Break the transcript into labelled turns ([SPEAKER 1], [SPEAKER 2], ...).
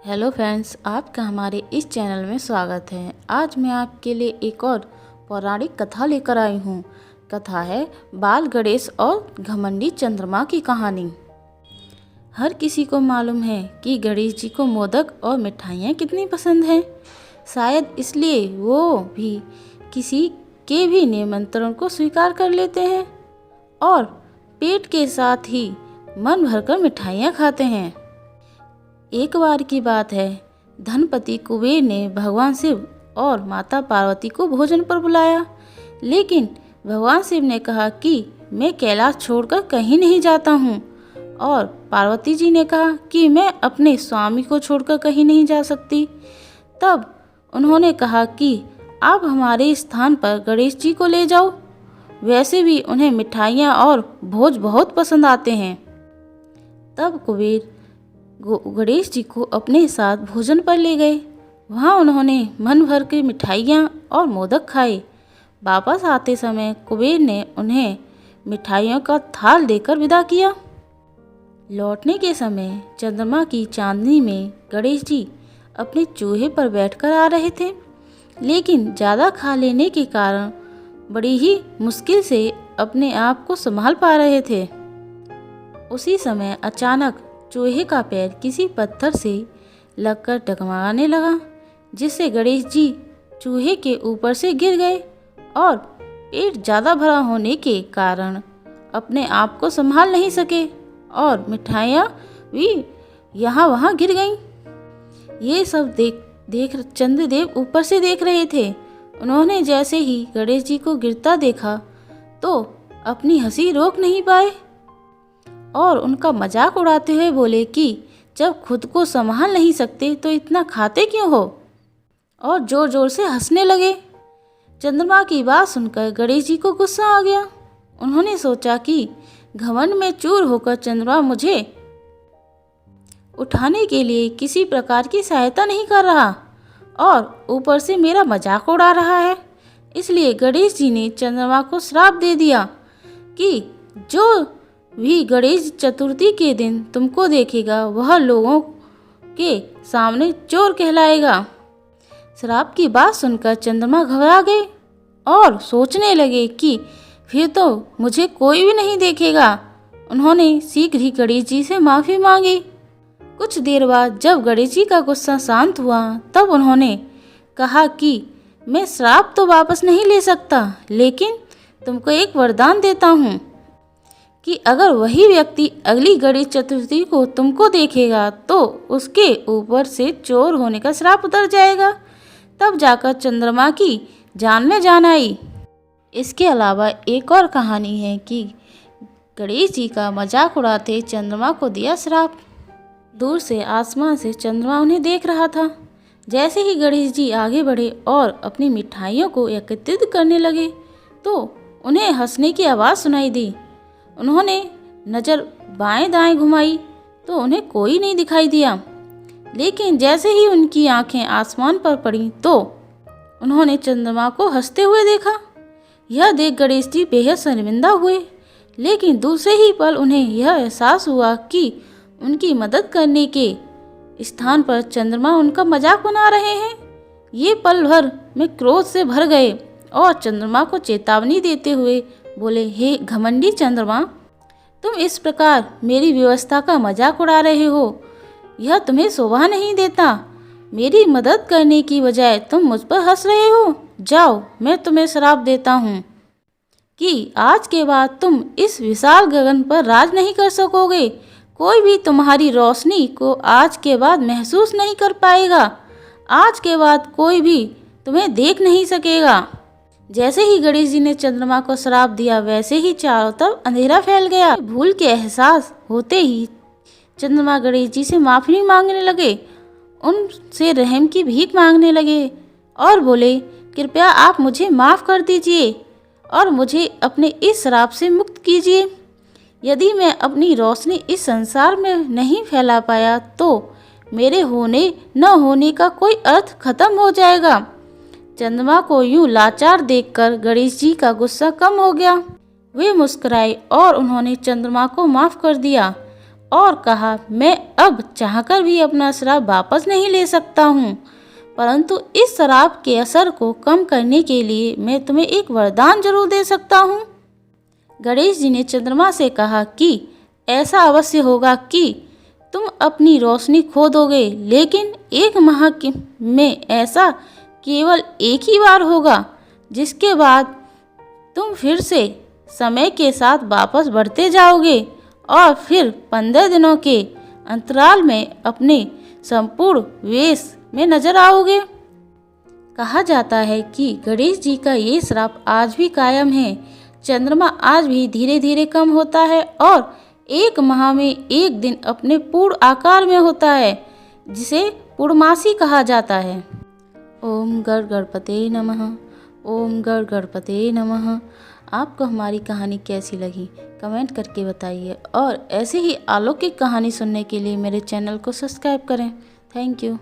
[SPEAKER 1] Hello friends, आपका हमारे इस चैनल में स्वागत है। आज मैं आपके लिए एक और पौराणिक कथा लेकर आई हूँ। कथा है बाल गणेश और घमंडी चंद्रमा की कहानी। हर किसी को मालूम है कि गणेश जी को मोदक और मिठाइयाँ कितनी पसंद हैं। शायद इसलिए वो भी किसी के भी निमंत्रण को स्वीकार कर लेते हैं और पेट के साथ ही मन भरकर मिठाइयाँ खाते हैं। एक बार की बात है, धनपति कुबेर ने भगवान शिव और माता पार्वती को भोजन पर बुलाया, लेकिन भगवान शिव ने कहा कि मैं कैलाश छोड़कर कहीं नहीं जाता हूँ और पार्वती जी ने कहा कि मैं अपने स्वामी को छोड़कर कहीं नहीं जा सकती। तब उन्होंने कहा कि आप हमारे स्थान पर गणेश जी को ले जाओ, वैसे भी उन्हें मिठाइयाँ और भोज बहुत पसंद आते हैं। तब कुबेर गणेश जी को अपने साथ भोजन पर ले गए। वहाँ उन्होंने मन भर के मिठाइयाँ और मोदक खाए। वापस आते समय कुबेर ने उन्हें मिठाइयों का थाल देकर विदा किया। लौटने के समय चंद्रमा की चांदनी में गणेश जी अपने चूहे पर बैठकर आ रहे थे, लेकिन ज़्यादा खा लेने के कारण बड़ी ही मुश्किल से अपने आप को संभाल पा रहे थे। उसी समय अचानक चूहे का पैर किसी पत्थर से लगकर डगमगाने लगा, जिससे गणेश जी चूहे के ऊपर से गिर गए और पेट ज़्यादा भरा होने के कारण अपने आप को संभाल नहीं सके और मिठाइयाँ भी यहाँ वहाँ गिर गईं। ये सब देख चंद्रदेव ऊपर से देख रहे थे। उन्होंने जैसे ही गणेश जी को गिरता देखा तो अपनी हंसी रोक नहीं पाए और उनका मजाक उड़ाते हुए बोले कि जब खुद को संभाल नहीं सकते तो इतना खाते क्यों हो, और जोर जोर से हंसने लगे। चंद्रमा की बात सुनकर गणेश जी को गुस्सा आ गया। उन्होंने सोचा कि घमंड में चूर होकर चंद्रमा मुझे उठाने के लिए किसी प्रकार की सहायता नहीं कर रहा और ऊपर से मेरा मजाक उड़ा रहा है। इसलिए गणेश जी ने चंद्रमा को श्राप दे दिया कि जो भी गणेश चतुर्थी के दिन तुमको देखेगा वह लोगों के सामने चोर कहलाएगा। श्राप की बात सुनकर चंद्रमा घबरा गए और सोचने लगे कि फिर तो मुझे कोई भी नहीं देखेगा। उन्होंने शीघ्र ही गणेश जी से माफ़ी मांगी। कुछ देर बाद जब गणेश जी का गुस्सा शांत हुआ तब उन्होंने कहा कि मैं श्राप तो वापस नहीं ले सकता, लेकिन तुमको एक वरदान देता हूँ कि अगर वही व्यक्ति अगली गणेश चतुर्थी को तुमको देखेगा तो उसके ऊपर से चोर होने का श्राप उतर जाएगा। तब जाकर चंद्रमा की जान में जान आई। इसके अलावा एक और कहानी है कि गणेश जी का मजाक उड़ाते चंद्रमा को दिया श्राप। दूर से आसमान से चंद्रमा उन्हें देख रहा था। जैसे ही गणेश जी आगे बढ़े और अपनी मिठाइयों को एकत्रित करने लगे तो उन्हें हंसने की आवाज़ सुनाई दी। उन्होंने नज़र बाएं दाएं घुमाई तो उन्हें कोई नहीं दिखाई दिया, लेकिन जैसे ही उनकी आंखें आसमान पर पड़ीं तो उन्होंने चंद्रमा को हंसते हुए देखा। यह देख गणेश जी बेहद शर्मिंदा हुए, लेकिन दूसरे ही पल उन्हें यह एहसास हुआ कि उनकी मदद करने के स्थान पर चंद्रमा उनका मजाक बना रहे हैं। ये पल भर में क्रोध से भर गए और चंद्रमा को चेतावनी देते हुए बोले, हे घमंडी चंद्रमा, तुम इस प्रकार मेरी व्यवस्था का मजाक उड़ा रहे हो, यह तुम्हें शोभा नहीं देता। मेरी मदद करने की बजाय तुम मुझ पर हंस रहे हो। जाओ, मैं तुम्हें श्राप देता हूँ कि आज के बाद तुम इस विशाल गगन पर राज नहीं कर सकोगे। कोई भी तुम्हारी रोशनी को आज के बाद महसूस नहीं कर पाएगा। आज के बाद कोई भी तुम्हें देख नहीं सकेगा। जैसे ही गणेश जी ने चंद्रमा को श्राप दिया वैसे ही चारों तरफ अंधेरा फैल गया। भूल के एहसास होते ही चंद्रमा गणेश जी से माफ़ी मांगने लगे, उनसे रहम की भीख मांगने लगे और बोले, कृपया आप मुझे माफ़ कर दीजिए और मुझे अपने इस श्राप से मुक्त कीजिए। यदि मैं अपनी रोशनी इस संसार में नहीं फैला पाया तो मेरे होने न होने का कोई अर्थ खत्म हो जाएगा। चंद्रमा को यूं लाचार देखकर गणेश जी का गुस्सा कम हो गया। वे मुस्कुराए और उन्होंने चंद्रमा को माफ़ कर दिया और कहा, मैं अब चाहकर भी अपना श्राप वापस नहीं ले सकता हूँ, परंतु इस श्राप के असर को कम करने के लिए मैं तुम्हें एक वरदान जरूर दे सकता हूँ। गणेश जी ने चंद्रमा से कहा कि ऐसा अवश्य होगा कि तुम अपनी रोशनी खो दोगे, लेकिन 1 माह में ऐसा केवल एक ही बार होगा, जिसके बाद तुम फिर से समय के साथ वापस बढ़ते जाओगे और फिर 15 दिनों के अंतराल में अपने संपूर्ण वेश में नजर आओगे। कहा जाता है कि गणेश जी का ये श्राप आज भी कायम है। चंद्रमा आज भी धीरे धीरे कम होता है और 1 माह में एक दिन अपने पूर्ण आकार में होता है, जिसे पूर्णमासी कहा जाता है। ओम गण गणपते नमः। ओम गण गणपते नमः। आपको हमारी कहानी कैसी लगी कमेंट करके बताइए और ऐसे ही अलौकिक कहानी सुनने के लिए मेरे चैनल को सब्सक्राइब करें। Thank you.